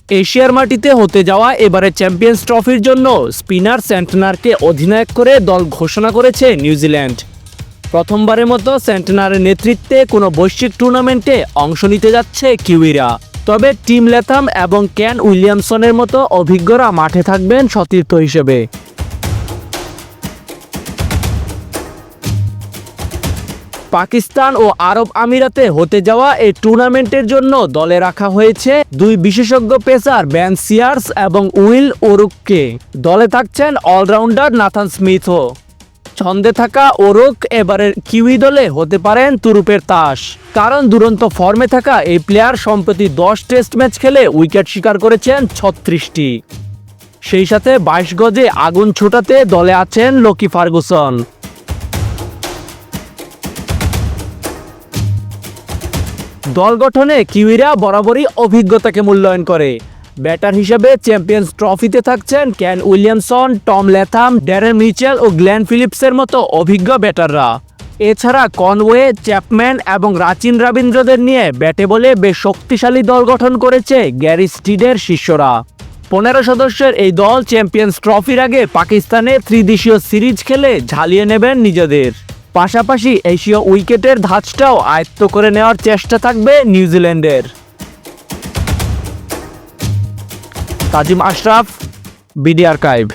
এশিয়ার মাটিতে হতে যাওয়া এবারে চ্যাম্পিয়ন্স ট্রফির জন্য স্পিনার সেন্টনারকে অধিনায়ক করে দল ঘোষণা করেছে নিউজিল্যান্ড। প্রথমবারের মতো সেন্টনারের নেতৃত্বে কোনো বৈশ্বিক টুর্নামেন্টে অংশ নিতে যাচ্ছে কিউইরা। তবে টিম ল্যাথাম এবং কেন উইলিয়ামসনের মতো অভিজ্ঞরা মাঠে থাকবেন সতীর্থ হিসেবে। পাকিস্তান ও আরব আমিরাতে হতে যাওয়া এই টুর্নামেন্টের জন্য দলে রাখা হয়েছে দুই বিশেষজ্ঞ পেসার বেন সিয়ার্স এবং উইল ওরুককে। দলে থাকছেন অলরাউন্ডার নাথান স্মিথও। ছন্দে থাকা ওরুক এবারের কিউই দলে হতে পারেন তুরুপের তাস, কারণ দুরন্ত ফর্মে থাকা এই প্লেয়ার সম্প্রতি 10 টেস্ট ম্যাচ খেলে উইকেট শিকার করেছেন 36টি। সেই সাথে 22 গজে আগুন ছোটাতে দলে আছেন লকি ফার্গুসন। দল গঠনে কিউইরা বরাবরই অভিজ্ঞতাকে মূল্যায়ন করে। ব্যাটার হিসেবে চ্যাম্পিয়ন্স ট্রফিতে থাকছেন Kane Williamson, Tom Latham, Daryl Mitchell ও গ্লেন ফিলিপসের মতো অভিজ্ঞ ব্যাটাররা। এছাড়া কনওয়ে, চ্যাপম্যান এবং রাচিন রবীন্দ্রদের নিয়ে ব্যাটে বলে বেশ শক্তিশালী দল গঠন করেছে গ্যারি স্টিডের শিষ্যরা। 15 সদস্যের এই দল চ্যাম্পিয়ন্স ট্রফির আগে পাকিস্তানে ত্রিদেশীয় সিরিজ খেলে ঝালিয়ে নেবেন নিজেদের। পাশাপাশি এশীয় উইকেটের ধাঁচটাও আয়ত্ত করে নেওয়ার চেষ্টা থাকবে নিউজিল্যান্ডের। তাজিম আশরাফ, বিডি আর্কাইভ।